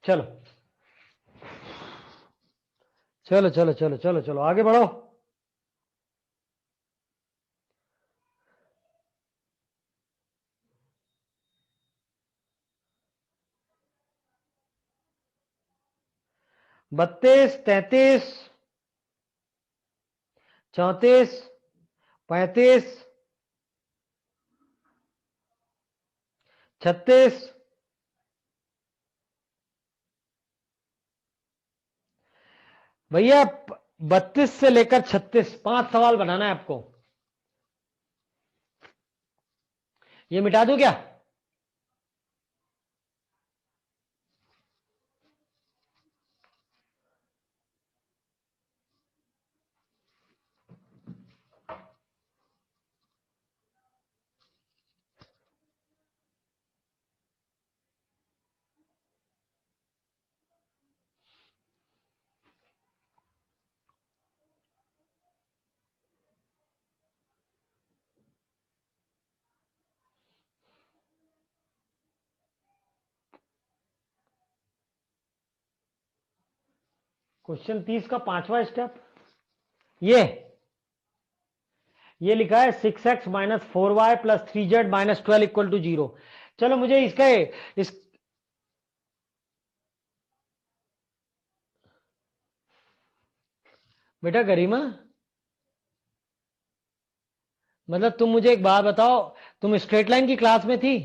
चलो चलो चलो चलो चलो चलो आगे बढ़ो। बत्तीस, 33, 34, 35, 36, भैया 32 से लेकर 36, 5 सवाल बनाना है आपको। ये मिटा दूं क्या? क्वेश्चन 30 का 5वां स्टेप, ये लिखा है 6x minus 4y plus 3z minus 12 equal to 0। चलो मुझे इसका इस बेटा गरिमा, मतलब तुम मुझे एक बात बताओ, तुम स्ट्रेट लाइन की क्लास में थी?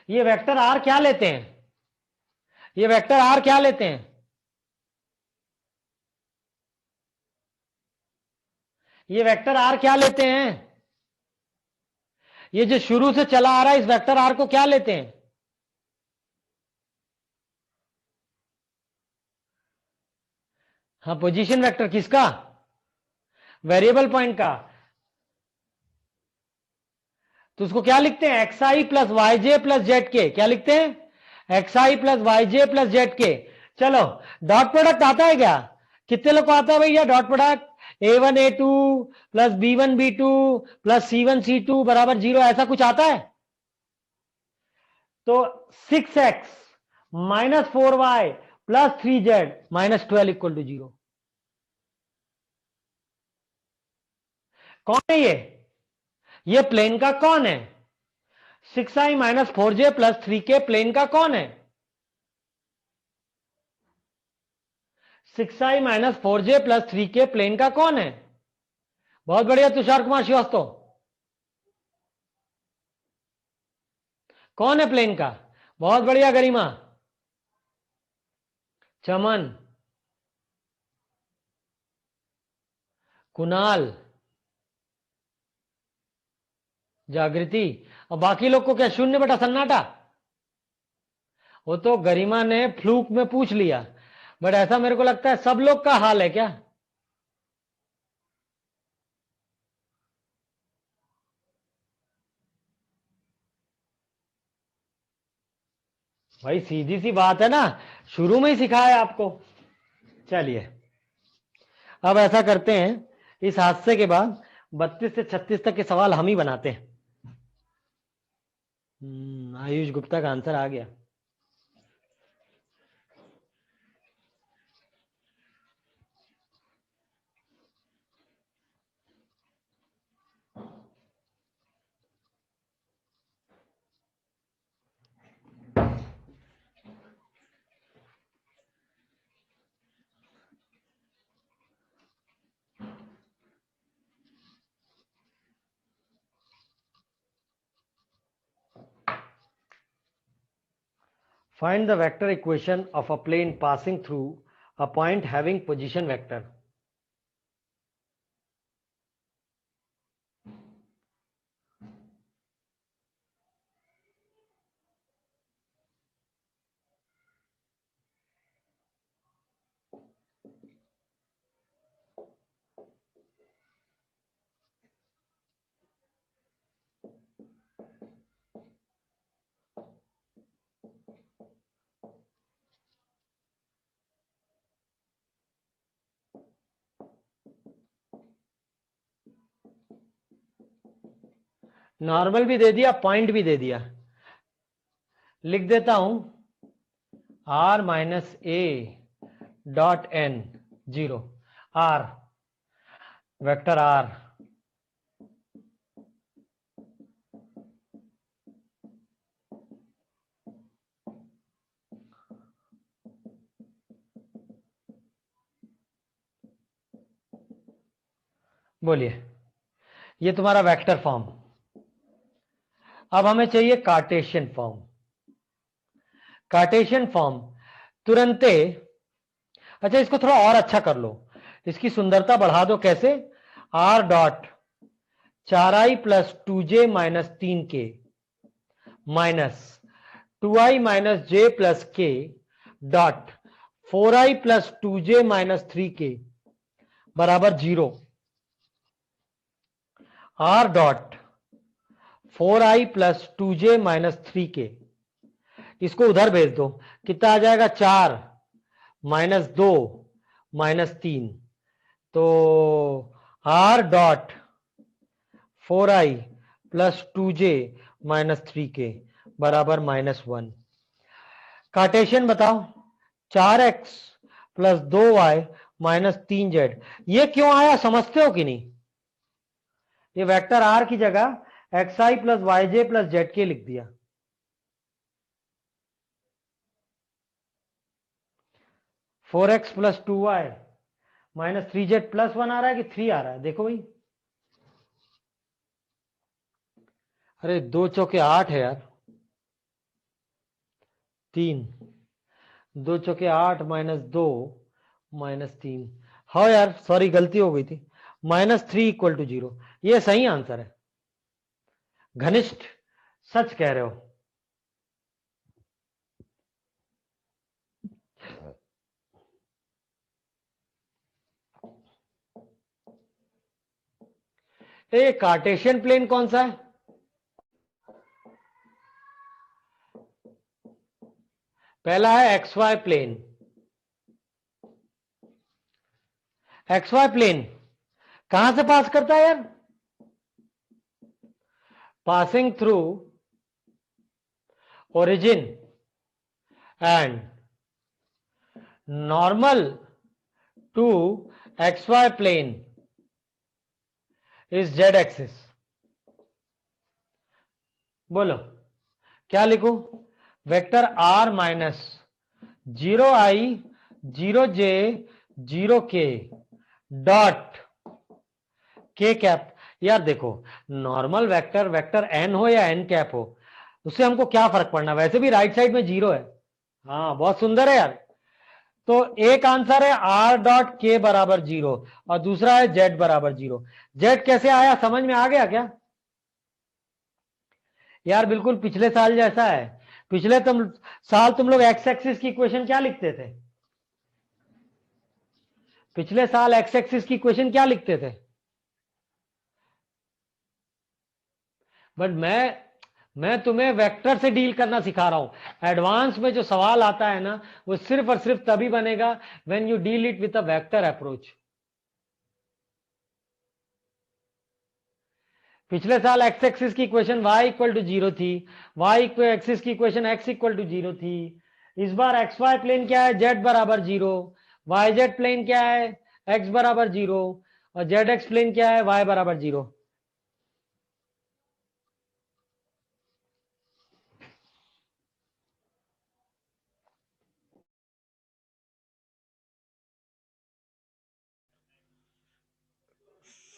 ये वेक्टर आर क्या लेते हैं? ये वेक्टर आर क्या लेते हैं? ये वेक्टर आर क्या लेते हैं? ये जो शुरू से चला आ रहा है इस वेक्टर आर को क्या लेते हैं? हाँ, पोजीशन वेक्टर किसका? वेरिएबल पॉइंट का। तो उसको क्या लिखते हैं? एक्स आई प्लस वाई जे प्लस जेड के। क्या लिखते हैं? एक्स आई प्लस वाई जे प्लस जेड के। चलो, डॉट प्रोडक्ट आता है क्या? कितने लोग को आता है भैया dot product? A1 A2 plus B1 B2 plus C1 C2 बराबर 0, ऐसा कुछ आता है? तो 6x minus 4y plus 3z minus 12 equal to 0। कौन है ये प्लेन का कौन है? 6i minus 4j plus 3k plane का कौन है? 6i minus 4j plus 3k plane का कौन है? बहुत बढ़िया तुषार कुमार श्रीवास्तव, कौन है प्लेन का? बहुत बढ़िया गरिमा, चमन, कुणाल, जागृति। और बाकी लोग को क्या शून्य बटा सन्नाटा? वो तो गरिमा ने फ्लूक में पूछ लिया, बट ऐसा मेरे को लगता है सब लोग का हाल है क्या? भाई सीधी सी बात है ना, शुरू में ही सिखाया आपको। चलिए, अब ऐसा करते हैं, इस हादसे के बाद 32 से 36 तक के सवाल हम ही बनाते हैं। आयुष गुप्ता का आंसर आ गया। Find the vector equation of a plane passing through a point having position vector. Normal भी दे दिया, पॉइंट भी दे दिया। लिख देता हूं r माइनस ए dot n 0, r vector r, बोलिए ये तुम्हारा वेक्टर फॉर्म। अब हमें चाहिए कार्टेशियन फॉर्म। कार्टेशियन फॉर्म तुरंते, अच्छा इसको थोड़ा और अच्छा कर लो, इसकी सुंदरता बढ़ा दो। कैसे? r dot 4i plus 2j minus 3k minus 2i minus j plus k dot 4i plus 2j minus 3k बराबर 0। r dot 4i plus 2j minus 3k, इसको उधर भेज दो, कितना आ जाएगा? 4 माइनस 2 माइनस 3, तो r dot 4i plus 2j minus 3k बराबर -1। Cartesian बताओ, 4x plus 2y minus 3z, ये क्यों आया समझते हो कि नहीं? ये वेक्टर r की जगह xi plus yj plus zk लिख दिया। Four x plus 2y minus 3z plus 1 आ रहा है कि 3 आ रहा है? देखो भाई, अरे 2 चौके 8 है यार, 3, 2 चौके 8 माइनस 2 माइनस 3, हाँ यार सॉरी गलती हो गई थी, -3 इक्वल टू 0, ये सही आंसर है। घनिष्ठ सच कह रहे हो। ये कार्टेशियन प्लेन कौन सा है? पहला है x y plane. X y plane कहां से पास करता है यार? Passing through origin and normal to x y plane is z axis. बोलो क्या लिखूं? Vector r minus 0i 0j 0k dot k cap. यार देखो, नॉर्मल वेक्टर वेक्टर एन हो या एन कैप हो, उससे हमको क्या फर्क पड़ना, वैसे भी राइट साइड में 0 है। हाँ बहुत सुंदर है यार। तो एक आंसर है r डॉट के बराबर 0 और दूसरा है z बराबर 0। z कैसे आया, समझ में आ गया क्या? यार बिल्कुल पिछले साल जैसा है। पिछले साल तुम लोग एक्स एक्सिस की इक्वेशन क्या लिखते थे? पिछले साल एक्स एक्सिस की इक्वेशन क्या लिखते थे? बट मैं तुम्हें वेक्टर से डील करना सिखा रहा हूं। एडवांस में जो सवाल आता है ना, वो सिर्फ और सिर्फ तभी बनेगा when you deal it with a vector approach. पिछले साल एक्स एक्सिस की इक्वेशन y इक्वल टू 0 थी, y एक्सिस की इक्वेशन x इक्वल टू 0 थी। इस बार एक्स वाई प्लेन क्या है? z बराबर 0। वाई जेड प्लेन क्या है? x बराबर 0। और जेड एक्स प्लेन क्या है? y बराबर 0।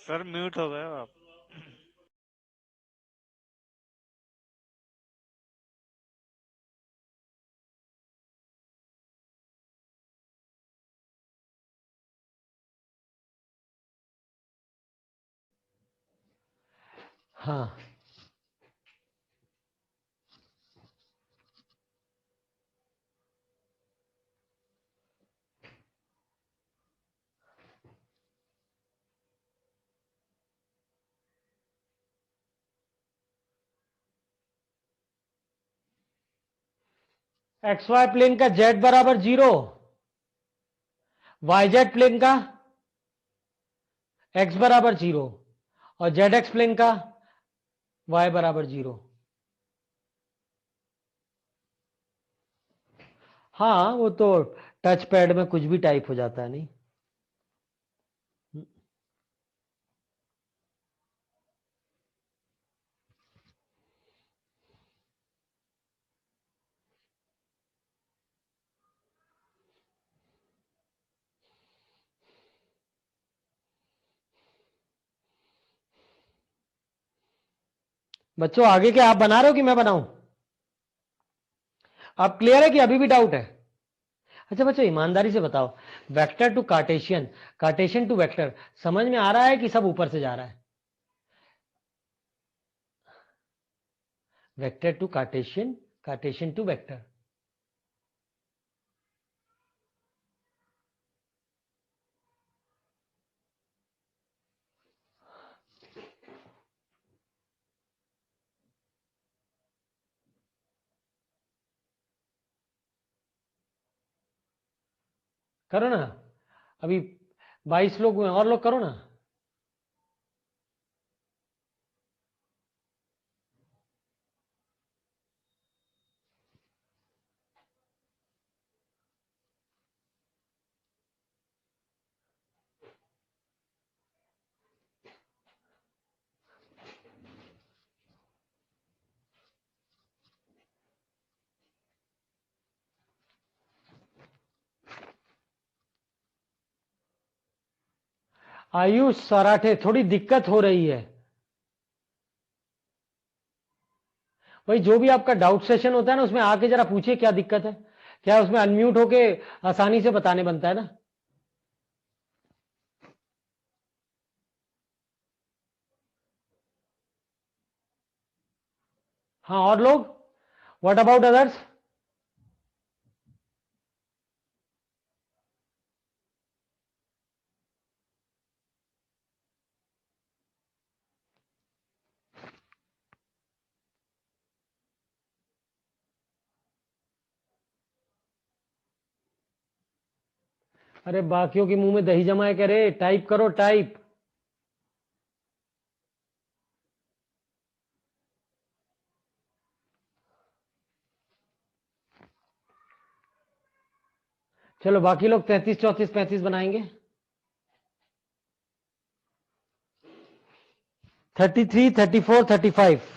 सर म्यूट हो गए हो आप। हाँ एक्स वाई प्लेन का z बराबर 0, वाई जेड प्लेन का x बराबर 0 और जेड एक्स प्लेन का y बराबर 0। हाँ वो तो टच पैड में कुछ भी टाइप हो जाता है नहीं। बच्चों आगे क्या आप बना रहे हो कि मैं बनाऊं? आप क्लियर है कि अभी भी डाउट है? अच्छा बच्चों ईमानदारी से बताओ, vector to Cartesian, Cartesian to vector समझ में आ रहा है कि सब ऊपर से जा रहा है? Vector to Cartesian, Cartesian to vector. करो ना, अभी 22 लोग हुए, और लोग करो ना। आयुष सराठे थोड़ी दिक्कत हो रही है। भाई जो भी आपका डाउट सेशन होता है ना, उसमें आके जरा पूछिए क्या दिक्कत है। क्या उसमें अनम्यूट होके आसानी से बताने बनता है ना? हाँ और लोग, व्हाट अबाउट अदर्स? अरे बाकियों के मुंह में दही जमाए कह रहे, टाइप करो टाइप। चलो बाकी लोग 33, 34, 35 बनाएंगे। 33, 34, 35।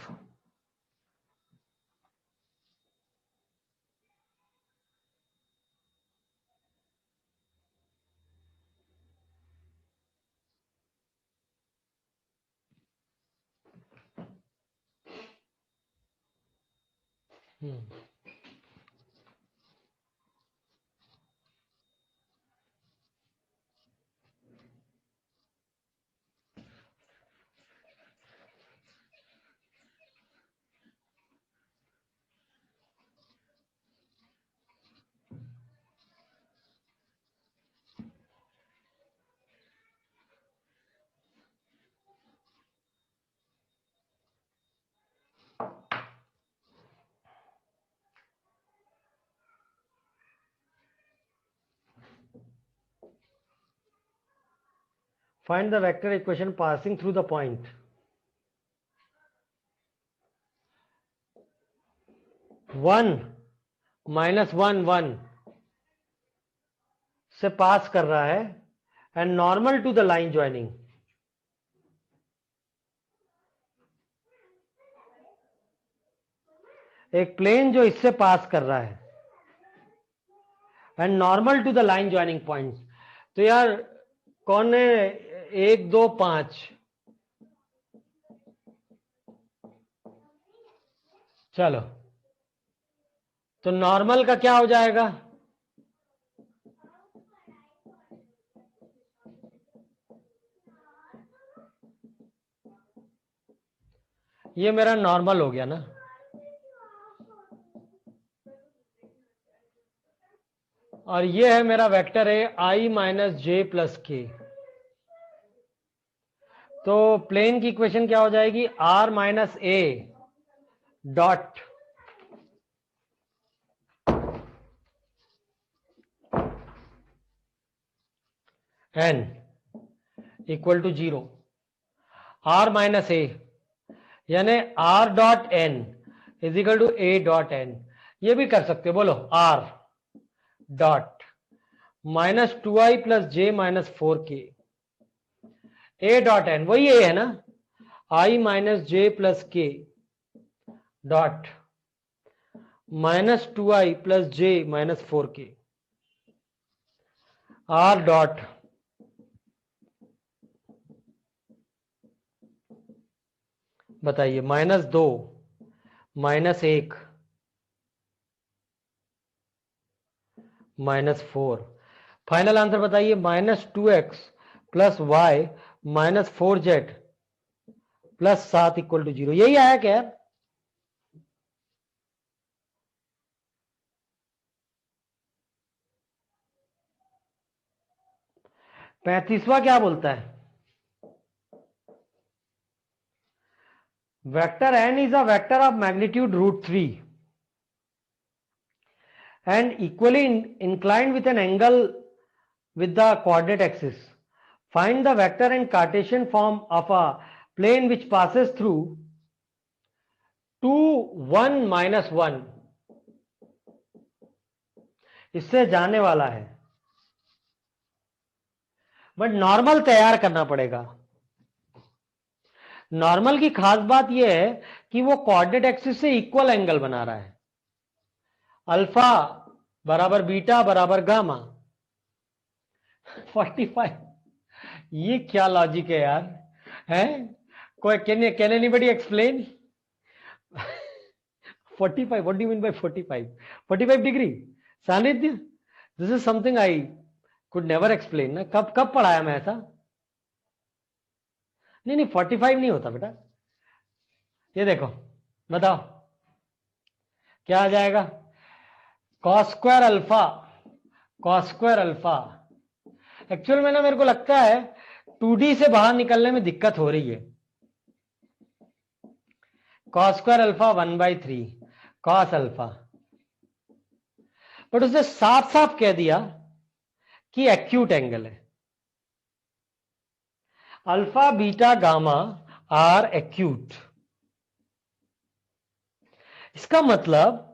Find the vector equation passing through the point. One -1 1 से पास कर रहा है and normal to the line joining. एक प्लेन जो इससे पास कर रहा है and normal to the line joining point. तो यार कौन है? 1 2 5। चलो तो नॉर्मल का क्या हो जाएगा? ये मेरा नॉर्मल हो गया ना। और ये है मेरा वेक्टर है I माइनस जे प्लस के। तो प्लेन की इक्वेशन क्या हो जाएगी? R minus A dot N equal to 0। R minus A यानी R dot N is equal to A dot N. ये भी कर सकते हो, बोलो R dot minus 2i plus J minus 4k A dot N, वही ए है ना, i minus J plus K dot minus 2i plus J minus 4k R dot बताइए -2 -1 -4। फाइनल आंसर बताइए -2x plus Y -4z plus 7 equal to 0। यही आया क्या? 35वां क्या बोलता है? Vector n is a vector of magnitude √3 and equally inclined with an angle with the coordinate axis. Find the vector and Cartesian form of a plane which passes through 2 1 -1। इससे जाने वाला है, बट नॉर्मल तैयार करना पड़ेगा। Normal की खास बात यह है कि वो कोऑर्डिनेट एक्सिस से इक्वल एंगल बना रहा है, अल्फा बराबर बीटा बराबर गामा। 45, ये क्या लॉजिक है यार, है? कोई can anybody explain? 45, what do you mean by 45? 45 degree Sanidhya, this is something I could never explain ना। कब कब पढ़ाया मैं ऐसा? नहीं नहीं, 45 नहीं होता बेटा। ये देखो, बताओ क्या आ जाएगा? Cos square alpha, cos square alpha. Actual में ना मेरे को लगता है 2D से बाहर निकलने में दिक्कत हो रही है। Cos square alpha 1/3 cos alpha, but उसने साफ साफ कह दिया कि एक्यूट एंगल है। Alpha beta gamma are acute. इसका मतलब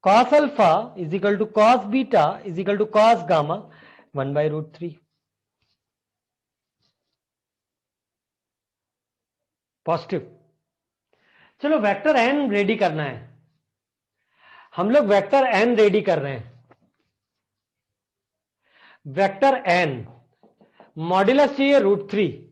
cos alpha is equal to cos beta is equal to cos gamma 1/√3। Positive. चलो वेक्टर एन रेडी करना है, हम लोग वेक्टर एन रेडी कर रहे हैं। वेक्टर एन मॉड्यूलस चाहिए √3,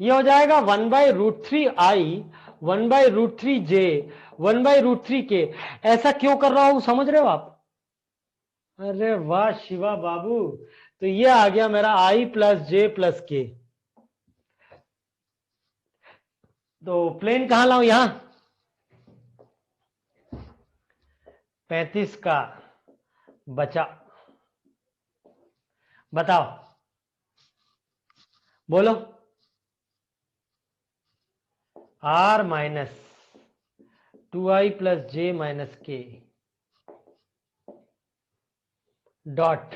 ये हो जाएगा 1/√3i 1/√3j 1/√3k। ऐसा क्यों कर रहा हूं समझ रहे हो आप? अरे वाह शिवा बाबू, तो ये आ गया मेरा i प्लस जे प्लस के। तो प्लेन कहां लाऊं? यहां 35 का बचा, बताओ बोलो। r minus 2i plus J minus के dot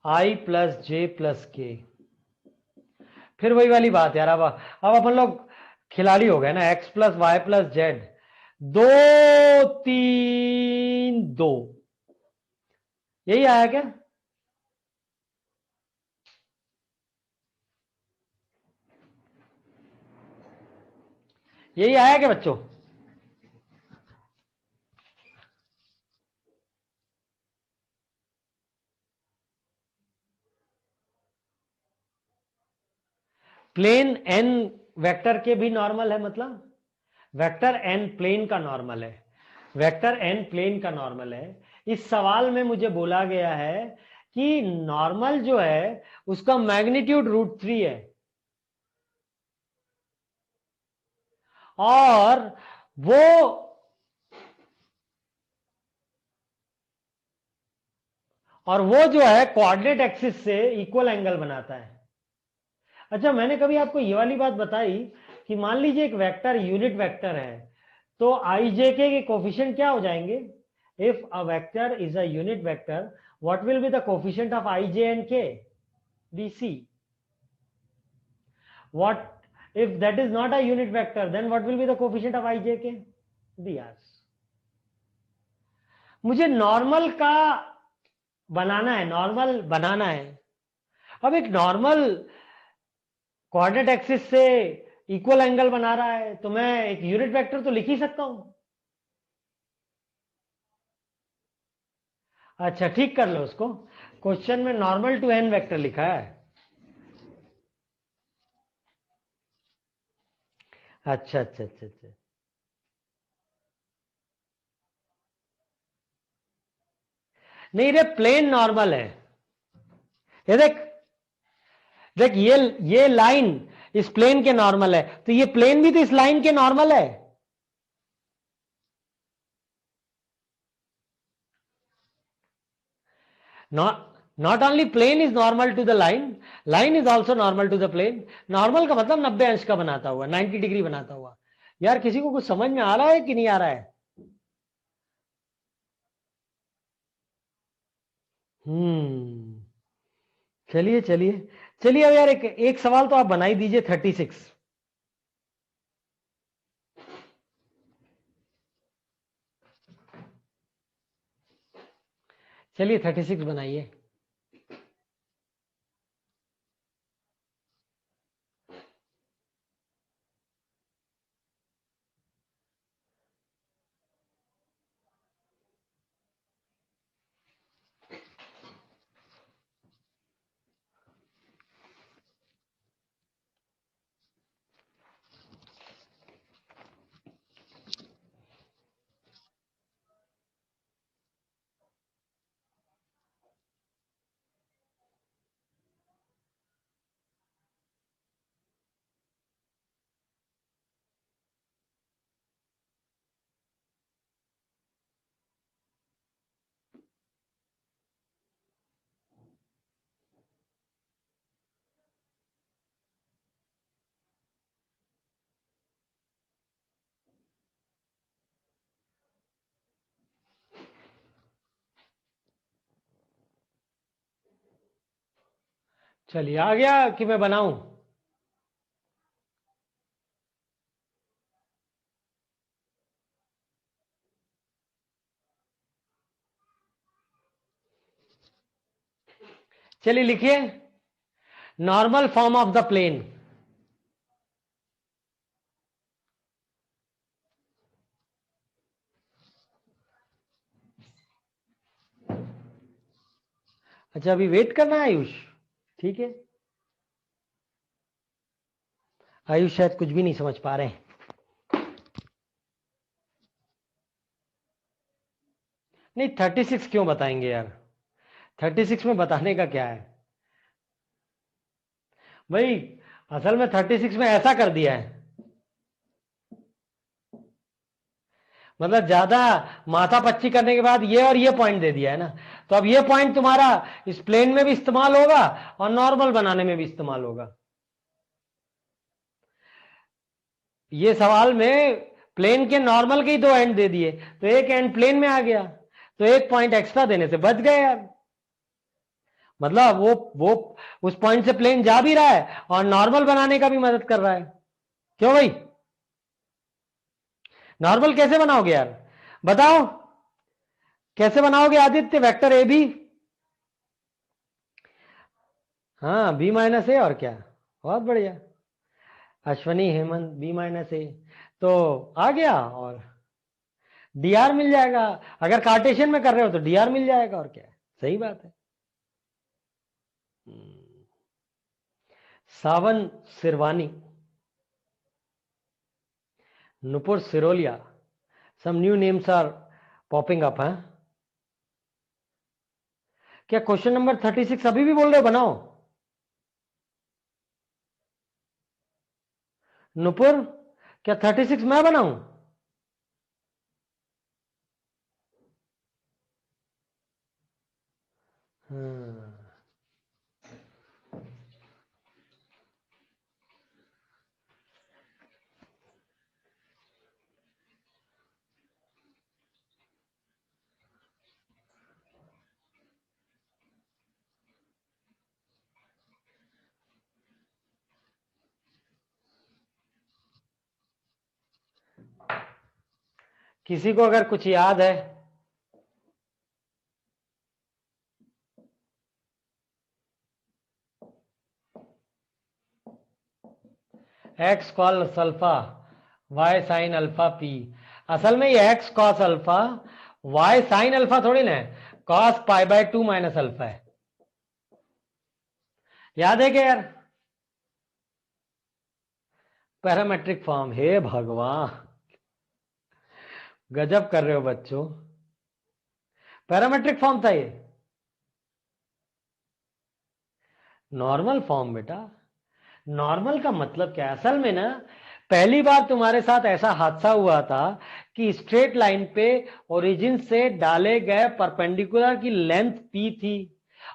i plus J plus के। फिर वही वाली बात यार, अब अपन लोग खिलाड़ी हो गए ना। x plus y plus z 2 3 2, यही आया क्या? यही आया क्या बच्चों? प्लेन एन वेक्टर के भी नॉर्मल है, मतलब वेक्टर एन प्लेन का नॉर्मल है, वेक्टर एन प्लेन का नॉर्मल है। इस सवाल में मुझे बोला गया है कि नॉर्मल जो है उसका मैग्नीट्यूड √3 है, और वो जो है कोऑर्डिनेट एक्सिस से इक्वल एंगल बनाता है। अच्छा, मैंने कभी आपको ये वाली बात बताई कि मान लीजिए एक वेक्टर यूनिट वेक्टर है, तो आई जे के कोफिशिएंट क्या हो जाएंगे? If a vector is a unit vector, what will be the coefficient of I J and के? DC. What if that is not a unit vector, then what will be the coefficient of I, J, K? DRs. मुझे normal का बनाना है, normal बनाना है। अब एक normal coordinate axis से equal angle बना रहा है, तो मैं एक यूनिट वेक्टर तो लिख ही सकता हूं। अच्छा ठीक कर लो उसको। क्वेश्चन में नॉर्मल टू एन वेक्टर लिखा है। अच्छा अच्छा अच्छा अच्छा। नहीं रे, प्लेन नॉर्मल है। ये देख, देख ये लाइन इस प्लेन के नॉर्मल है, तो ये प्लेन भी तो इस लाइन के नॉर्मल है। Not only plane is normal to the line, line is also normal to the plane. Normal का मतलब 90 अंश का बनाता हुआ, 90 डिग्री बनाता हुआ। यार किसी को कुछ समझ में आ रहा है कि नहीं आ रहा है? हम्म। चलिए चलिए चलिए, अब यार एक एक सवाल तो आप बना ही दीजिए, 36। चलिए 36 बनाइए। चलिए आ गया कि मैं बनाऊं? चलिए लिखिए, normal form of the plane. अच्छा अभी वेट करना है आयुष? ठीक है। आयुष शायद कुछ भी नहीं समझ पा रहे हैं। नहीं 36 क्यों बताएंगे यार? 36 में बताने का क्या है भाई? असल में 36 में ऐसा कर दिया है, मतलब ज्यादा माथा पच्ची करने के बाद ये और ये पॉइंट दे दिया है ना। तो अब ये पॉइंट तुम्हारा इस प्लेन में भी इस्तेमाल होगा और नॉर्मल बनाने में भी इस्तेमाल होगा। ये सवाल में प्लेन के नॉर्मल के ही दो एंड दे दिए, तो एक एंड प्लेन में आ गया, तो एक पॉइंट एक्स्ट्रा देने से बच गए यार। मतलब वो उस पॉइंट से प्लेन जा भी रहा है और नॉर्मल बनाने का भी मदद कर रहा है। क्यों भाई? नॉर्मल कैसे बनाओगे यार, बताओ? कैसे बनाओगे आदित्य, वेक्टर ए बी? हाँ बी माइनस ए, और क्या? बहुत बढ़िया। Ashwani Hemant B minus a, तो आ गया, और डी आर मिल जाएगा। अगर कार्टेशियन में कर रहे हो तो डी आर मिल जाएगा, और क्या है? सही बात है। Sawan Sirwani, Nupur Siroliya, some new names are popping up है। क्या क्वेश्चन नंबर 36 अभी भी बोल रहे हो बनाओ? नुपुर, क्या 36 मैं बनाऊं? हाँ। किसी को अगर कुछ याद है x cos alpha y sine alpha p. असल में ये x cos alpha y sine alpha थोड़ी ना है, cos pi by 2 minus alpha है। याद है क्या यार? पैरामेट्रिक फॉर्म, हे भगवान गजब कर रहे हो बच्चों, पैरामेट्रिक फॉर्म था ये। नॉर्मल फॉर्म बेटा, नॉर्मल का मतलब क्या है? असल में ना पहली बार तुम्हारे साथ ऐसा हादसा हुआ था कि स्ट्रेट लाइन पे ओरिजिन से डाले गए परपेंडिकुलर की लेंथ पी थी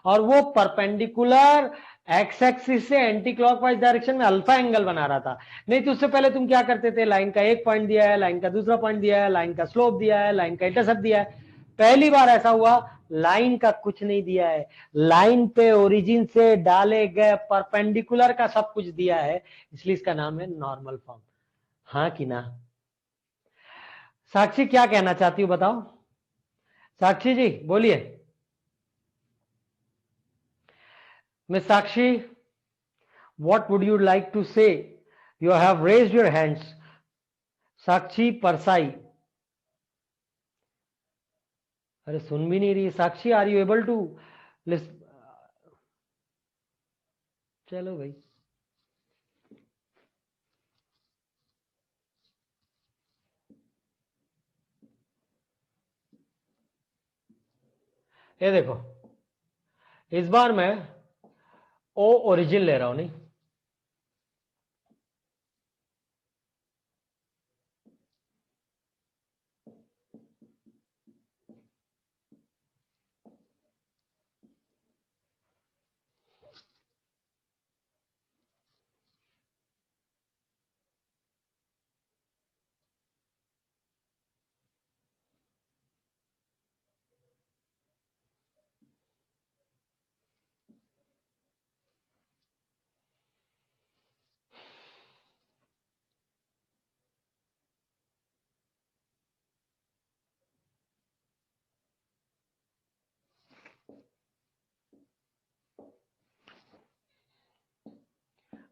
और वो परपेंडिकुलर एक्स एक्सिस से एंटी क्लॉकवाइज डायरेक्शन में अल्फा एंगल बना रहा था। नहीं तो उससे पहले तुम क्या करते थे, लाइन का एक पॉइंट दिया है, लाइन का दूसरा पॉइंट दिया है, लाइन का स्लोप दिया है, लाइन का इंटरसेप्ट दिया है। पहली बार ऐसा हुआ लाइन का कुछ नहीं दिया है, लाइन पे ओरिजिन से डाले गए परपेंडिकुलर का सब कुछ दिया है, इसलिए इसका नाम है नॉर्मल फॉर्म। हाँ कि ना? साक्षी क्या कहना चाहती हूँ बताओ, साक्षी जी बोलिए। Miss Sakshi, what would you like to say? You have raised your hands. Sakshi Parsai, अरे सुन भी नहीं रही Sakshi, are you able to list? चलो भाई, ये देखो इस बार मैं ओ ओरिजिन ले रहा हूं, नहीं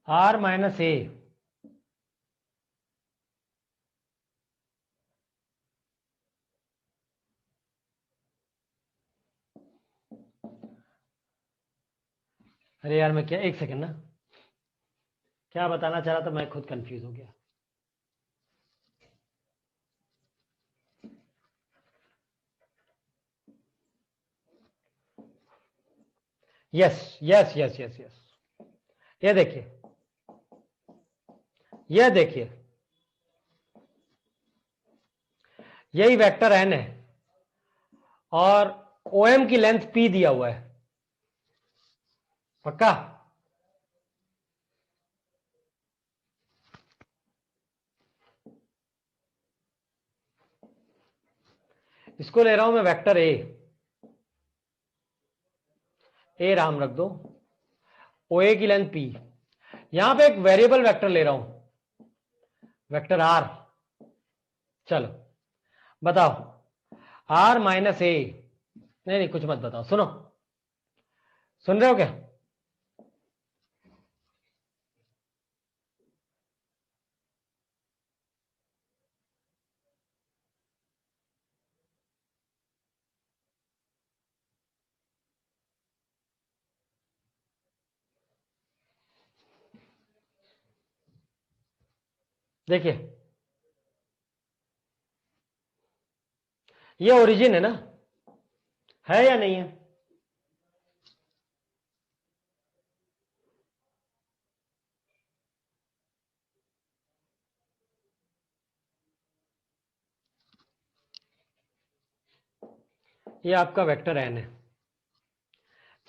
आर माइनस ए, अरे यार मैं क्या, एक सेकंड ना, क्या बताना चाह रहा था मैं खुद कंफ्यूज हो गया। Yes yes yes yes yes, ये देखिए, ये देखिए, यही वेक्टर एन है और ओ एम की लेंथ पी दिया हुआ है, पक्का? इसको ले रहा हूं मैं वेक्टर ए राम रख दो, ओ ए की लेंथ पी, यहां पे एक वेरिएबल वेक्टर ले रहा हूं, वेक्टर आर। चलो बताओ, आर माइनस ए, नहीं नहीं कुछ मत बताओ, सुनो, सुन रहे हो क्या? देखिए ये ओरिजिन है ना, है या नहीं है? ये आपका वेक्टर एन है।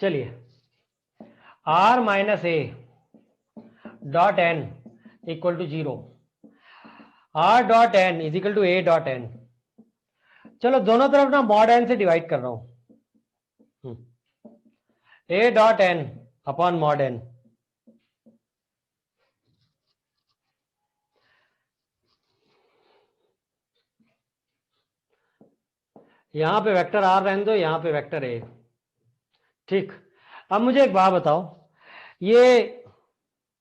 चलिए r minus A dot N equal to 0, r dot N is equal to A dot n. चलो दोनों तरफ ना मॉड एन से डिवाइड कर रहा हूं, a dot n upon mod n. यहां पे वेक्टर आर रहने दो, यहां पे वेक्टर ए, ठीक। अब मुझे एक बात बताओ, ये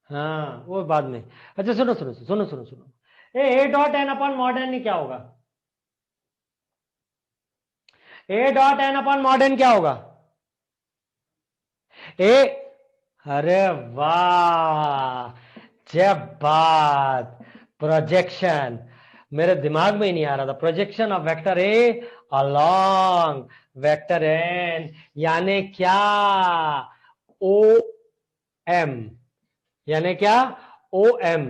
हाँ वो बाद में। अच्छा सुनो सुनो सुनो सुनो सुनो, a dot n upon mod n क्या होगा? A dot n upon mod n क्या होगा? ए, अरे वाह, जब बात प्रोजेक्शन, मेरे दिमाग में ही नहीं आ रहा था। Projection of vector a along vector n, यानी क्या? ओ एम, यानी क्या? O M.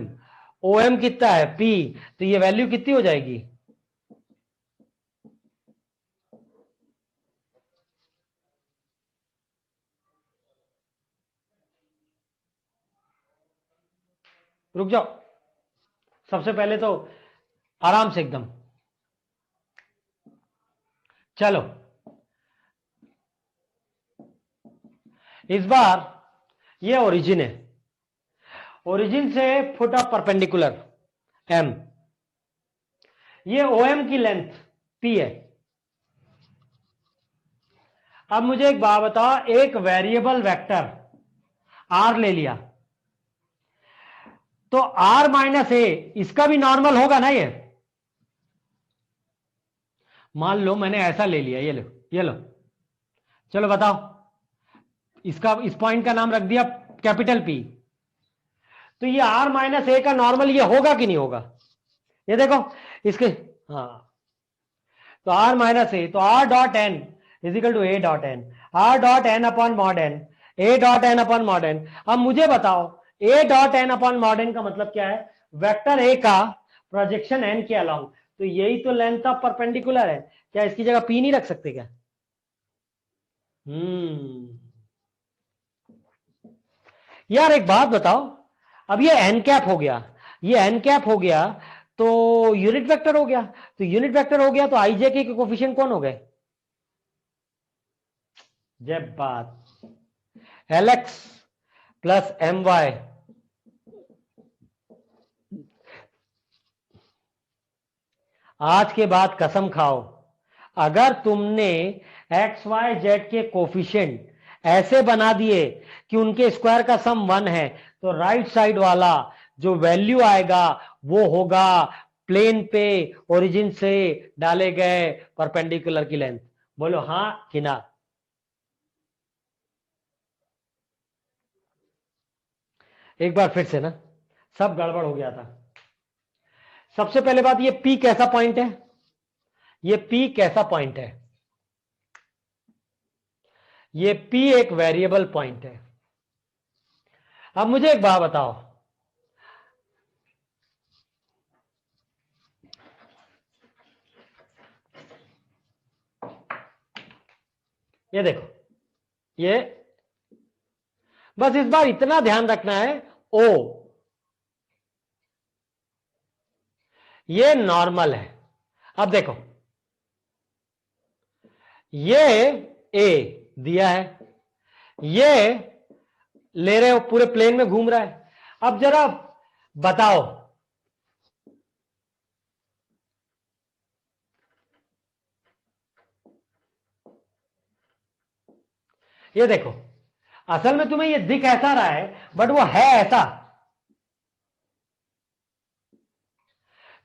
ओ एम कितना है? पी। तो ये वैल्यू कितनी हो जाएगी? रुक जाओ, सबसे पहले तो आराम से एकदम, चलो इस बार ये ओरिजिन है, ओरिजिन से फुट ऑफ परपेंडिकुलर एम, ये ओ एम की लेंथ पी है। अब मुझे एक बात बताओ, एक वेरिएबल वेक्टर आर ले लिया, तो आर माइनस ए इसका भी नॉर्मल होगा ना? ये मान लो मैंने ऐसा ले लिया, ये लो ये लो, चलो बताओ, इसका इस पॉइंट का नाम रख दिया कैपिटल पी, तो ये आर माइनस ए का नॉर्मल ये होगा कि नहीं होगा? ये देखो इसके, हाँ, तो आर माइनस ए, तो r dot n is equal to A dot n, r dot n upon mod n, a dot n upon mod n. अब मुझे बताओ a dot n upon mod n का मतलब क्या है? वेक्टर ए का projection N के अलोंग, तो यही तो लेंथ ऑफ परपेंडिकुलर है। क्या इसकी जगह पी नहीं रख सकते क्या? यार एक बात बताओ, अब ये एन कैप हो गया, ये एन कैप हो गया, तो यूनिट वेक्टर हो गया, तो यूनिट वेक्टर हो गया तो आईजे के कोफिशिएंट कौन हो गए? जब बात l x plus m y, आज के बाद कसम खाओ, अगर तुमने एक्स वाई जेड के कोफिशिएंट ऐसे बना दिए कि उनके स्क्वायर का सम 1 है, तो राइट साइड वाला जो वैल्यू आएगा वो होगा प्लेन पे ओरिजिन से डाले गए परपेंडिकुलर की लेंथ। बोलो हाँ कि ना? एक बार फिर से ना, सब गड़बड़ हो गया था। सबसे पहले बात, ये पी कैसा पॉइंट है? ये पी कैसा पॉइंट है? ये पी एक वेरिएबल पॉइंट है। अब मुझे एक बात बताओ, ये देखो, ये बस इस बार इतना ध्यान रखना है, ओ ये नॉर्मल है। अब देखो, ये ए दिया है, ये ले रहे हो पूरे प्लेन में घूम रहा है। अब जरा बताओ, ये देखो, असल में तुम्हें ये दिख ऐसा रहा है बट वो है ऐसा,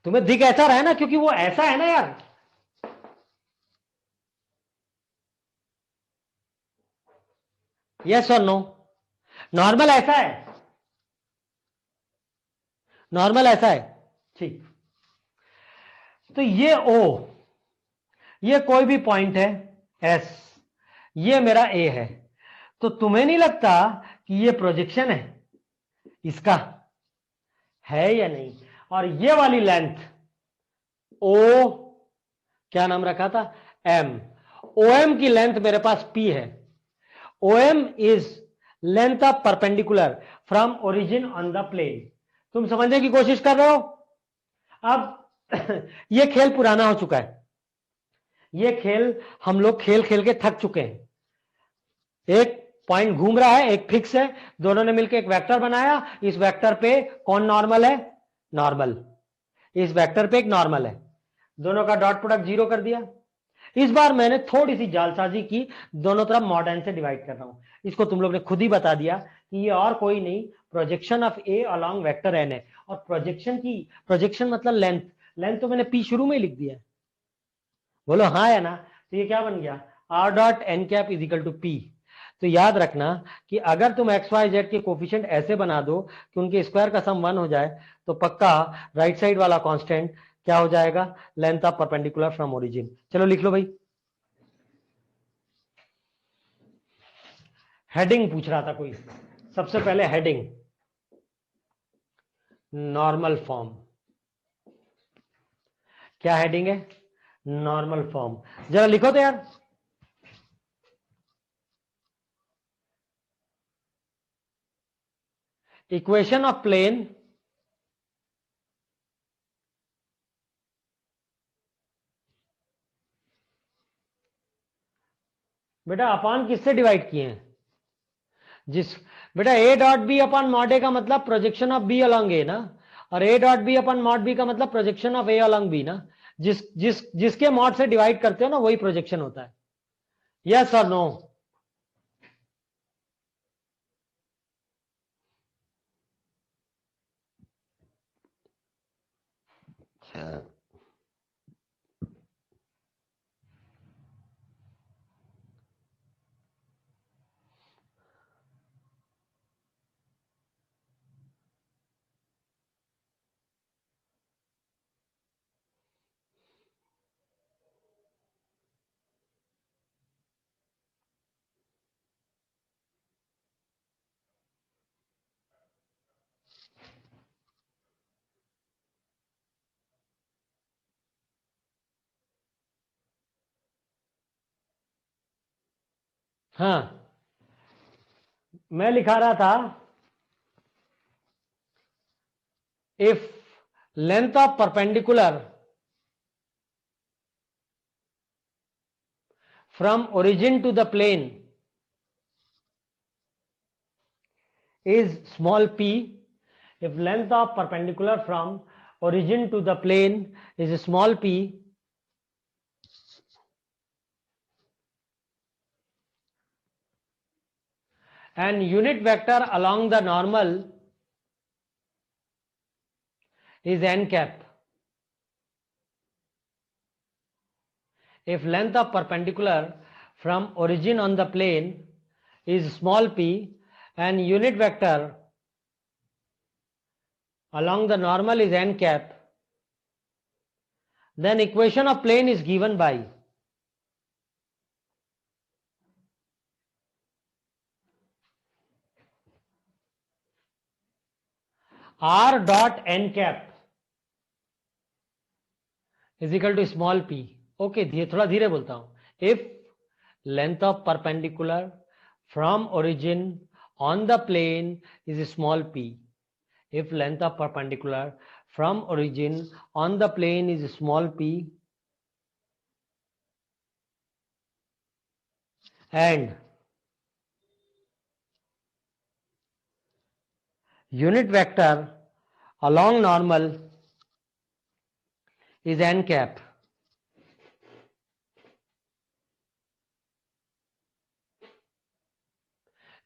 तुम्हें दिख ऐसा रहा है ना, क्योंकि वो ऐसा है ना यार। यस और नो? नॉर्मल ऐसा है, नॉर्मल ऐसा है, ठीक। तो ये ओ, ये कोई भी पॉइंट है एस, ये मेरा ए है, तो तुम्हें नहीं लगता कि ये प्रोजेक्शन है इसका? है या नहीं? और ये वाली लेंथ ओ, क्या नाम रखा था? एम। ओ एम की लेंथ मेरे पास पी है। O m is length of perpendicular from origin on the plane. तुम समझने की कोशिश कर रहे हो? अब ये खेल पुराना हो चुका है, ये खेल हम लोग खेल खेल के थक चुके हैं। एक पॉइंट घूम रहा है, एक फिक्स है, दोनों ने मिलकर एक वेक्टर बनाया, इस वेक्टर पे कौन नॉर्मल है? नॉर्मल। इस वेक्टर पे एक नॉर्मल है, दोनों का डॉट प्रोडक्ट 0 कर दिया। इस बार मैंने थोड़ी सी जालसाजी की, दोनों तरफ मॉड एन से डिवाइड कर रहा हूं, इसको तुम लोग ने खुद ही बता दिया कि ये और कोई नहीं projection of A along vector n है। और प्रोजेक्शन मतलब लेंथ, लेंथ तो मैंने पी शुरू में ही लिख दिया है, बोलो हाँ है ना। तो ये क्या बन गया, r dot n cap is equal to p. तो याद रखना कि अगर तुम एक्स वाई जेड के कोफिशिएंट ऐसे बना दो कि उनके स्क्वायर का सम 1 हो जाए, तो पक्का राइट साइड वाला कांस्टेंट क्या हो जाएगा, length of perpendicular from origin. चलो लिख लो भाई। हेडिंग पूछ रहा था कोई, सबसे पहले हेडिंग नॉर्मल फॉर्म। क्या हेडिंग है, नॉर्मल फॉर्म। जरा लिखो तो यार। इक्वेशन ऑफ प्लेन बेटा अपान किससे डिवाइड किए हैं, जिस बेटा A dot B upon mod A का मतलब projection of B along A ना, और A dot B upon mod B का मतलब projection of A along B ना। जिसके मॉड से डिवाइड करते हो ना वही प्रोजेक्शन होता है। यस और नो। हाँ मैं लिखा रहा था, if length of perpendicular from origin to the plane is small p, if length of perpendicular from origin to the plane is small p, and unit vector along the normal is n cap, if length of perpendicular from origin on the plane is small p and unit vector along the normal is n cap, then equation of plane is given by r dot n cap is equal to small p. Okay थोड़ा धीरे बोलता हूं। If length of perpendicular from origin on the plane is small p, if length of perpendicular from origin on the plane is small p and unit vector along normal is n cap,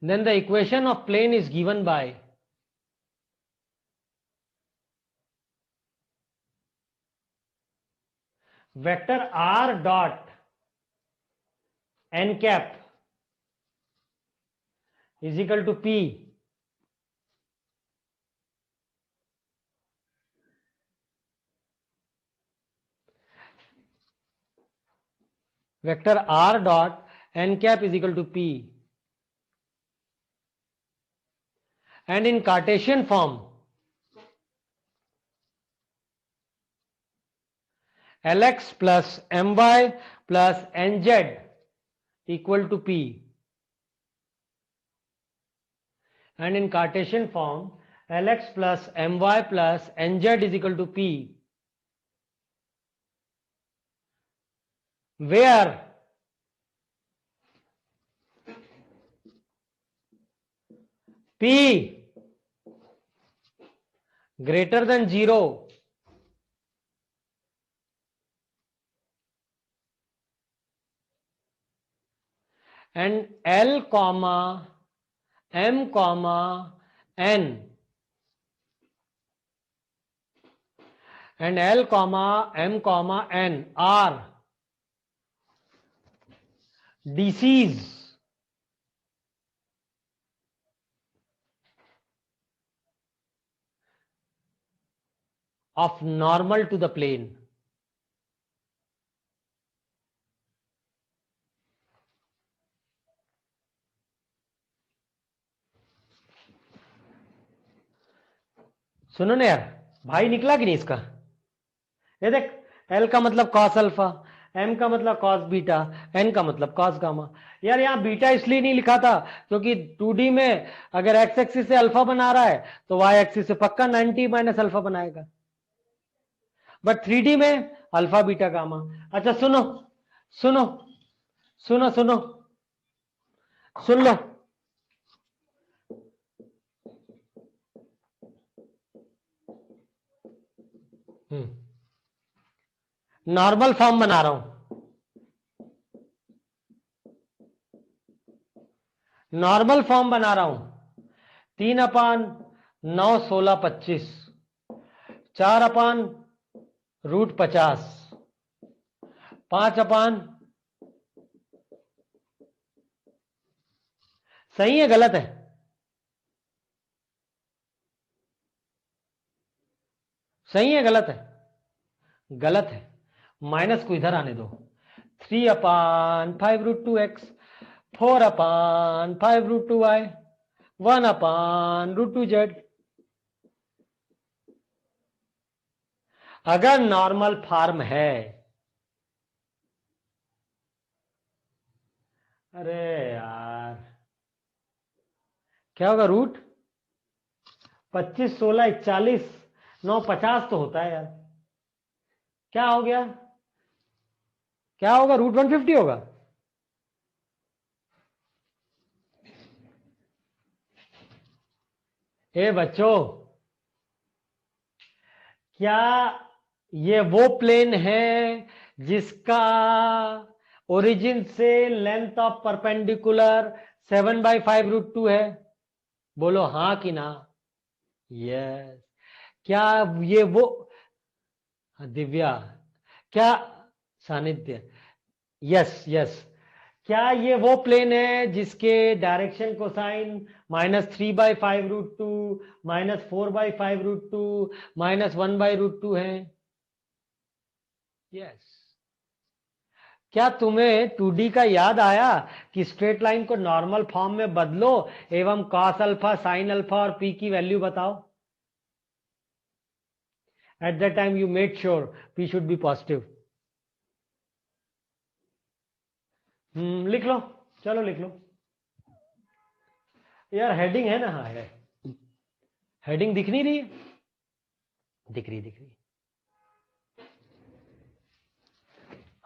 then the equation of plane is given by vector r dot n cap is equal to p vector r dot n cap is equal to p, and in Cartesian form Lx plus my plus nz equal to p, and in Cartesian form Lx plus my plus nz is equal to p, where p greater than 0 and L comma m comma n and l comma m comma n are DCs of normal to the plane. सुनो ना यार, भाई निकला कि नहीं इसका? ये देख, L का मतलब cos अल्फा, M का मतलब cos बीटा, N का मतलब cos गामा। यार यहाँ बीटा इसलिए नहीं लिखा था क्योंकि 2D में अगर x एक्सिस से अल्फा बना रहा है तो y एक्सिस से पक्का 90 माइनस अल्फा बनाएगा, बट 3D में अल्फा बीटा गामा। अच्छा सुनो सुनो सुनो सुनो, सुन लो, नॉर्मल फॉर्म बना रहा हूं, नॉर्मल फॉर्म बना रहा हूं। 3/9 16 25, 4/√50, 5 सही है गलत है? सही है गलत है? गलत है। माइनस को इधर आने दो। 3/5√2x, 4/5√2y, 1/√2z। अगर नॉर्मल फॉर्म है, अरे यार क्या होगा? रूट 25 16 41 9 50 तो होता है यार। क्या हो गया? क्या होगा? √150 होगा। ए बच्चों, क्या ये वो प्लेन है जिसका ओरिजिन से लेंथ ऑफ परपेंडिकुलर 7/5√2 है? बोलो हाँ कि ना। यस। क्या ये वो, दिव्या, क्या, सानिध्य, यस यस, क्या ये वो प्लेन है जिसके डायरेक्शन कोसाइन -3/5√2, -4/5√2, -1/√2 है? यस। क्या तुम्हें 2D का याद आया कि स्ट्रेट लाइन को नॉर्मल फॉर्म में बदलो एवं कॉस अल्फा, साइन अल्फा और पी की वैल्यू बताओ? At that time you made sure P should be positive. लिख लो, चलो लिख लो यार। हेडिंग है ना? हाँ है। हेडिंग दिख नहीं रही है? दिख रही, दिख रही।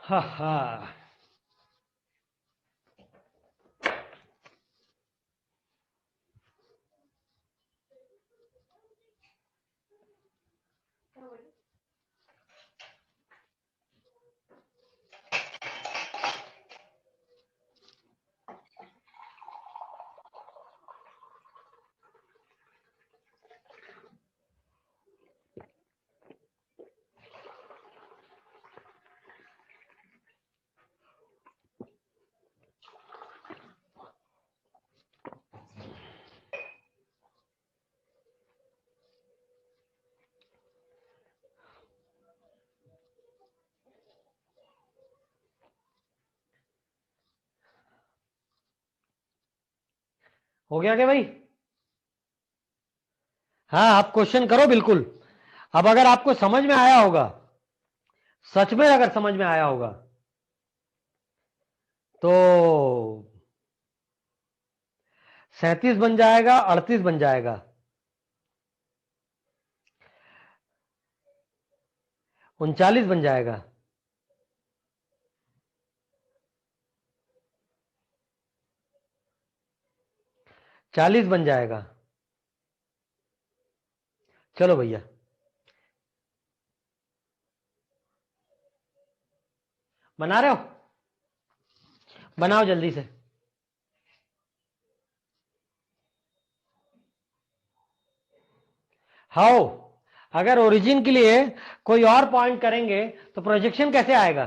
हा हा। हो गया क्या भाई? हाँ आप क्वेश्चन करो बिल्कुल। अब अगर आपको समझ में आया होगा, सच में अगर समझ में आया होगा तो 37 बन जाएगा, 38 बन जाएगा, 39 बन जाएगा, 40 बन जाएगा। चलो भैया, बना रहे हो? बनाओ जल्दी से। हाउ, अगर ओरिजिन के लिए कोई और पॉइंट करेंगे तो प्रोजेक्शन कैसे आएगा?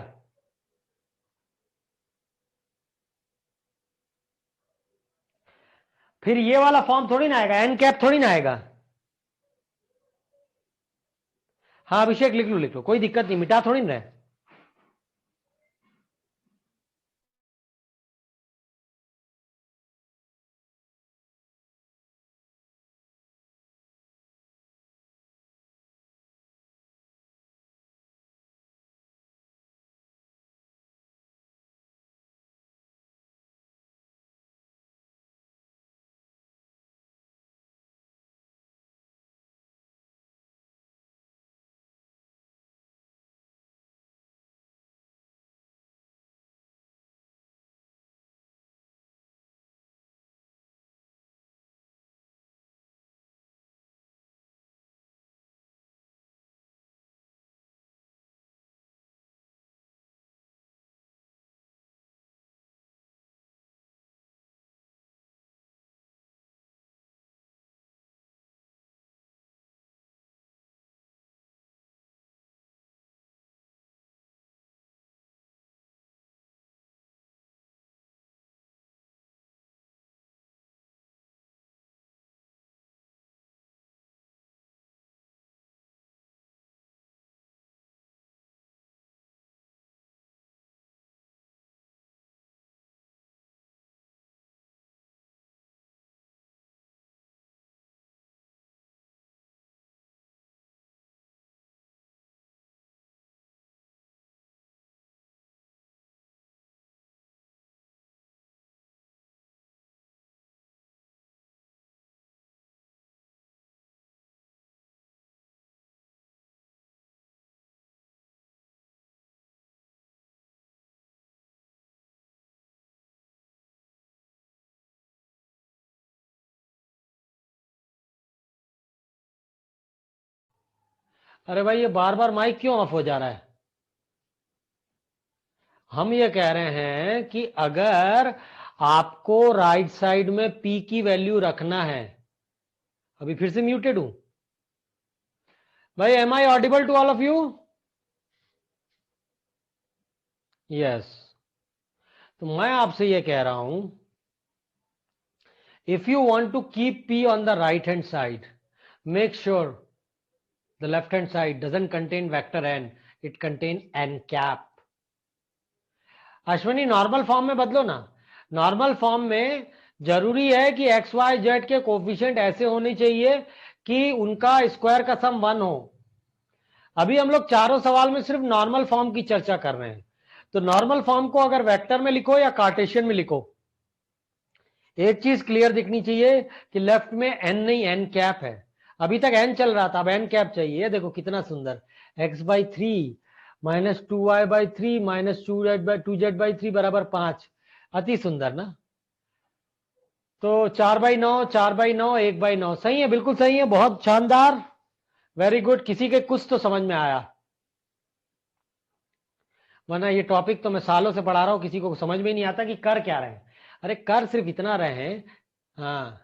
फिर ये वाला फॉर्म थोड़ी ना आएगा, एन कैप थोड़ी ना आएगा। हाँ अभिषेक लिख लो लिख लो, कोई दिक्कत नहीं, मिटा थोड़ी ना है। अरे भाई ये बार बार माइक क्यों ऑफ हो जा रहा है? हम ये कह रहे हैं कि अगर आपको राइट साइड में पी की वैल्यू रखना है, अभी फिर से म्यूटेड हूं भाई, am I audible to all of you? Yes. तो मैं आपसे ये कह रहा हूं, if you want to keep p on the right hand side, make sure the left hand side doesn't contain vector n, it contain n cap. Ashwini normal form में बदलो ना। नॉर्मल फॉर्म में जरूरी है कि एक्स वाई जेड के coefficient ऐसे होने चाहिए कि उनका स्क्वायर का सम 1 हो। अभी हम लोग चारों सवाल में सिर्फ नॉर्मल फॉर्म की चर्चा कर रहे हैं। तो नॉर्मल फॉर्म को अगर वेक्टर में लिखो या कार्टेशियन में लिखो, एक चीज क्लियर दिखनी चाहिए कि लेफ्ट में एन नहीं एन कैप है। अभी तक एन चल रहा था, अब एन कैप चाहिए। देखो कितना सुंदर, x/3 -2y/3 -2z/3 बराबर 5। अति सुंदर ना। तो 4/9 4/9 1/9 सही है, बिल्कुल सही है, बहुत शानदार, वेरी गुड। किसी के कुछ तो समझ में आया, वरना ये टॉपिक तो मैं सालों से पढ़ा रहा हूं, किसी को समझ में नहीं आता कि कर क्या रहे हैं। अरे कर सिर्फ इतना रहे हैं, हाँ,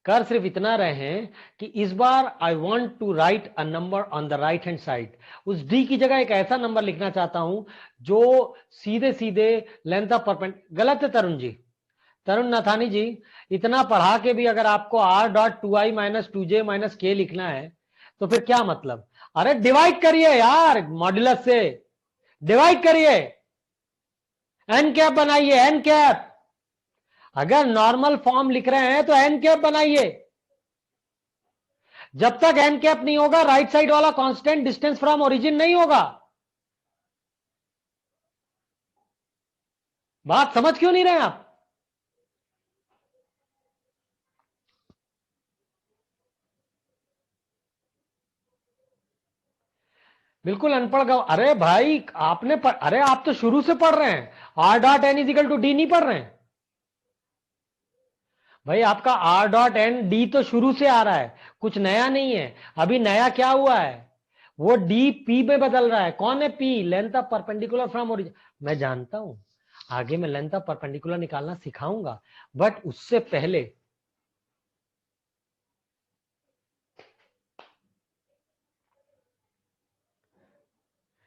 कर सिर्फ इतना रहे हैं कि इस बार I want to write a number on the right hand side. उस डी की जगह एक ऐसा नंबर लिखना चाहता हूं जो सीधे सीधे लेंथ ऑफ परपेंड। गलत है तरुण जी, तरुण नाथानी जी, इतना पढ़ा के भी अगर आपको r.2i माइनस 2j माइनस के लिखना है तो फिर क्या मतलब? अरे डिवाइड करिए यार, मॉड्यूलस से डिवाइड करिए, एन कैप बनाइए, एन कैप। अगर नॉर्मल फॉर्म लिख रहे हैं तो एन कैप बनाइए। जब तक एन कैप नहीं होगा राइट साइड वाला कांस्टेंट डिस्टेंस फ्रॉम ओरिजिन नहीं होगा। बात समझ क्यों नहीं रहे आप? बिल्कुल अनपढ़ गवा। अरे भाई आपने अरे आप तो शुरू से पढ़ रहे हैं, r.n=d नहीं पढ़ रहे हैं भाई। आपका r.n_d तो शुरू से आ रहा है, कुछ नया नहीं है। अभी नया क्या हुआ है, वो डी पी में बदल रहा है। कौन है P? Length of perpendicular from origin. मैं जानता हूं आगे मैं लेंथ ऑफ परपेंडिकुलर निकालना सिखाऊंगा, बट उससे पहले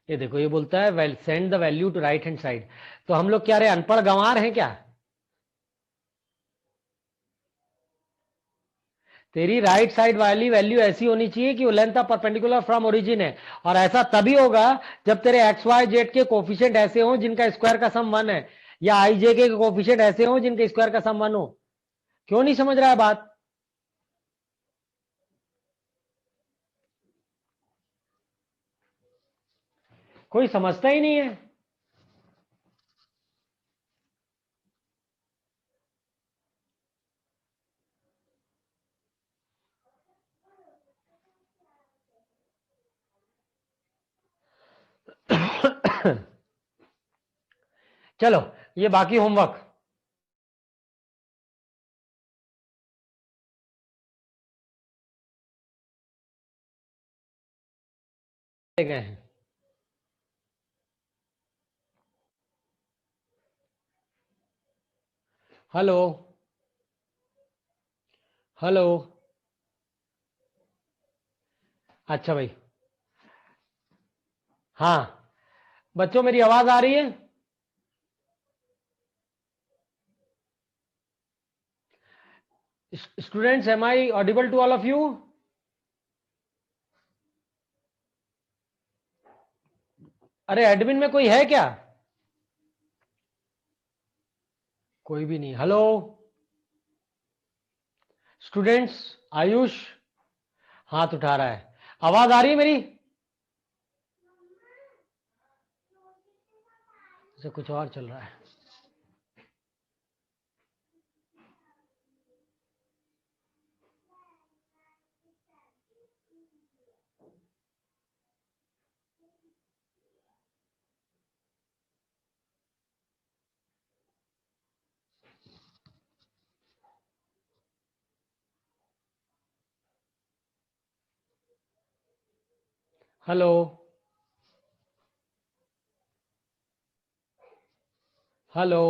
ये देखो ये बोलता है send the value to right hand side. तो हम लोग क्या रहे, अनपढ़ गंवार हैं क्या? तेरी राइट साइड वाली वैल्यू ऐसी होनी चाहिए कि वो length of perpendicular from origin है, और ऐसा तभी होगा जब तेरे एक्स वाई जेड के कोफिशिएंट ऐसे हो जिनका स्क्वायर का सम 1 है, या आई जे के कोफिशिएंट ऐसे हो जिनके स्क्वायर का सम 1 हो। क्यों नहीं समझ रहा है बात? कोई समझता ही नहीं है। चलो ये बाकी होमवर्क। गए हैं। Hello hello. अच्छा भाई। हाँ बच्चों मेरी आवाज आ रही है? Students am I audible to all of you? अरे एडमिन में कोई है क्या? कोई भी नहीं। Hello students. आयुष हाथ उठा रहा है। आवाज आ रही है मेरी? से कुछ और चल रहा है। Hello hello.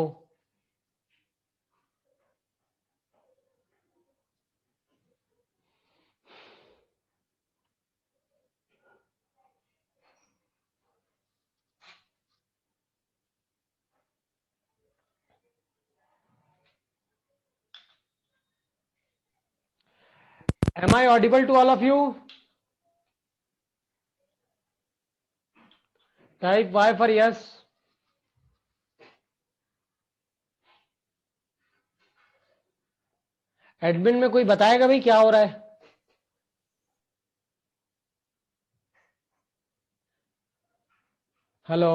Am I audible to all of you? Type y for yes. Admin में कोई बताएगा भाई क्या हो रहा है? हेलो।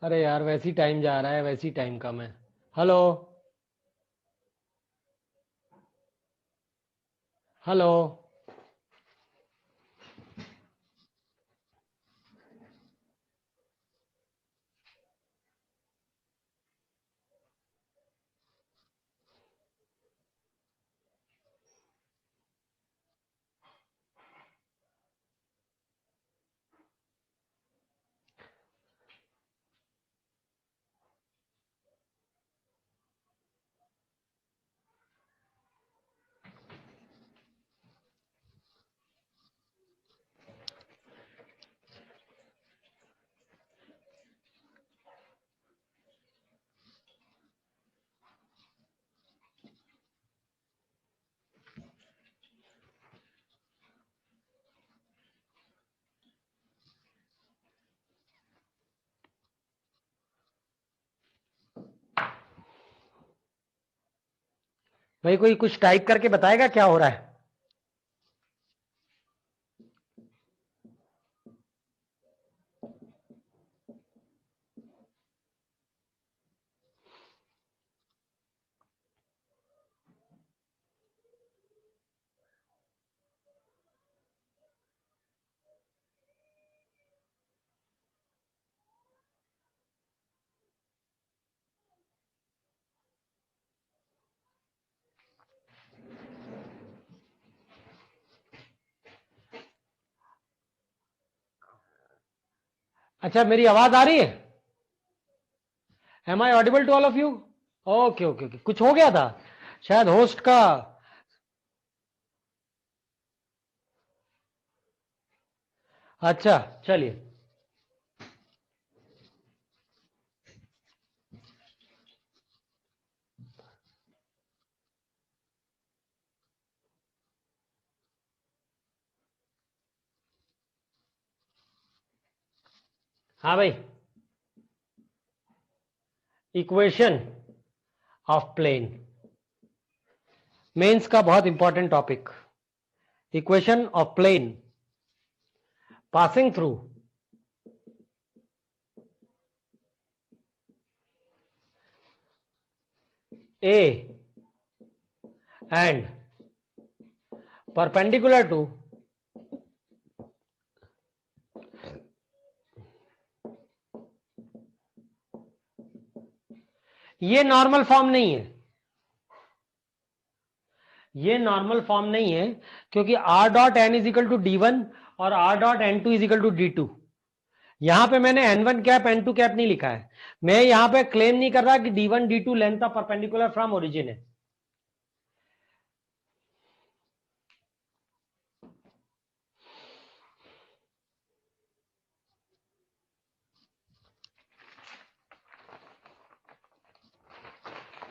अरे यार वैसी टाइम जा रहा है, वैसी टाइम कम है। Hello hello. भाई कोई कुछ टाइप करके बताएगा क्या हो रहा है? अच्छा मेरी आवाज आ रही है? Am I audible to all of you? Okay okay okay. कुछ हो गया था शायद होस्ट का। अच्छा चलिए। हाँ भाई, इक्वेशन ऑफ प्लेन, मेंस का बहुत important topic, equation of plane passing through A and perpendicular to ये नॉर्मल फॉर्म नहीं है, ये नॉर्मल फॉर्म नहीं है, क्योंकि r dot N is equal to d1 और r dot n2 is equal to d2। यहां पे मैंने n1 कैप n2 कैप नहीं लिखा है, मैं यहां पे क्लेम नहीं कर रहा कि d1 d2 length of perpendicular from origin है।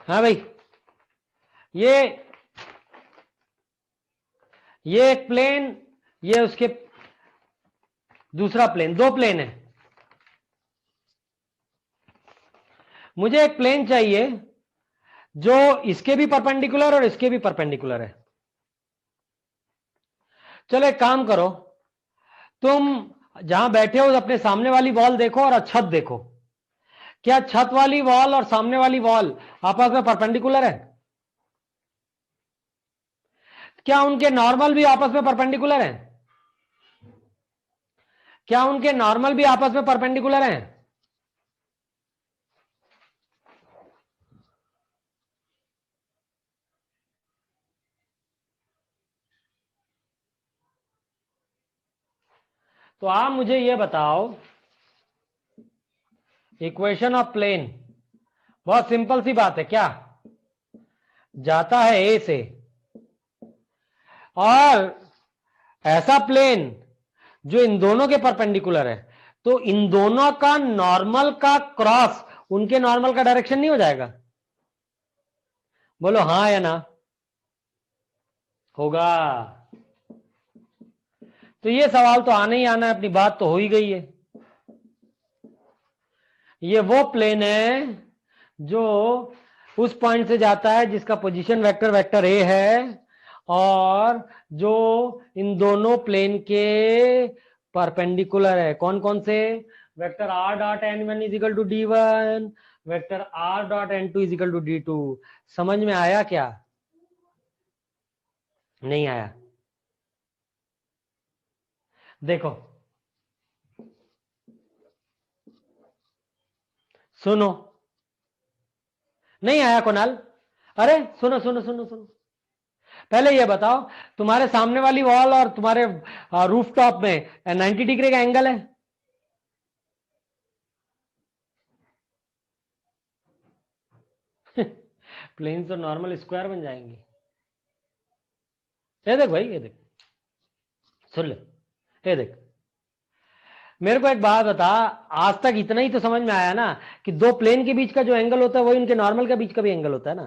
हाँ भाई, ये एक प्लेन, ये उसके दूसरा प्लेन, दो प्लेन है। मुझे एक प्लेन चाहिए जो इसके भी परपेंडिकुलर और इसके भी परपेंडिकुलर है। चलो एक काम करो, तुम जहां बैठे हो अपने सामने वाली वॉल देखो और छत देखो, क्या छत वाली वॉल और सामने वाली वॉल आपस में परपेंडिकुलर है? क्या उनके नॉर्मल भी आपस में परपेंडिकुलर हैं? क्या उनके नॉर्मल भी आपस में परपेंडिकुलर हैं? तो आप मुझे यह बताओ, इक्वेशन ऑफ प्लेन बहुत सिंपल सी बात है, क्या जाता है ए से, और ऐसा प्लेन जो इन दोनों के परपेंडिकुलर है, तो इन दोनों का नॉर्मल का क्रॉस उनके नॉर्मल का डायरेक्शन नहीं हो जाएगा? बोलो हाँ या ना। होगा। तो ये सवाल तो आना ही आना है, अपनी बात तो हो ही गई है। ये वो प्लेन है जो उस पॉइंट से जाता है जिसका पोजीशन वेक्टर वेक्टर ए है, और जो इन दोनों प्लेन के परपेंडिकुलर है। कौन कौन से? Vector r dot n1 is equal to d1, vector r dot n2 is equal to d2। समझ में आया क्या? नहीं आया? देखो, सुनो, नहीं आया कुणाल? अरे सुनो सुनो सुनो सुनो, पहले ये बताओ, तुम्हारे सामने वाली वॉल और तुम्हारे रूफ टॉप में 90 डिग्री का एंगल है? प्लेन तो नॉर्मल स्क्वायर बन जाएंगे। ये देख भाई, ये देख, सुन ले, ये देख, मेरे को एक बात बता, आज तक इतना ही तो समझ में आया ना कि दो प्लेन के बीच का जो एंगल होता है वही उनके नॉर्मल के बीच का भी एंगल होता है ना।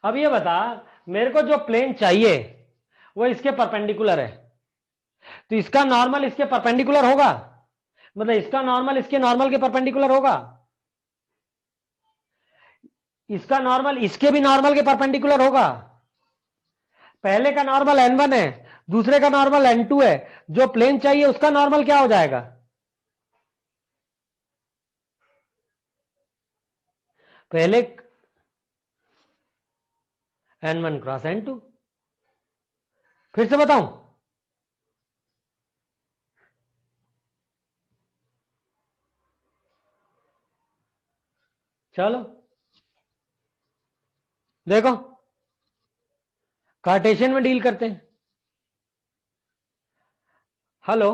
अब ये बता, मेरे को जो प्लेन चाहिए वो इसके परपेंडिकुलर है, तो इसका नॉर्मल इसके परपेंडिकुलर होगा? मतलब इसका नॉर्मल इसके नॉर्मल के परपेंडिकुलर होगा? इसका नॉर्मल इसके भी नॉर्मल के परपेंडिकुलर होगा? पहले का नॉर्मल n1 है, दूसरे का नॉर्मल n2 है, जो प्लेन चाहिए उसका नॉर्मल क्या हो जाएगा? पहले n1 क्रॉस n2। फिर से बताऊं? चलो देखो, कार्टेशियन में डील करते हैं। हेलो,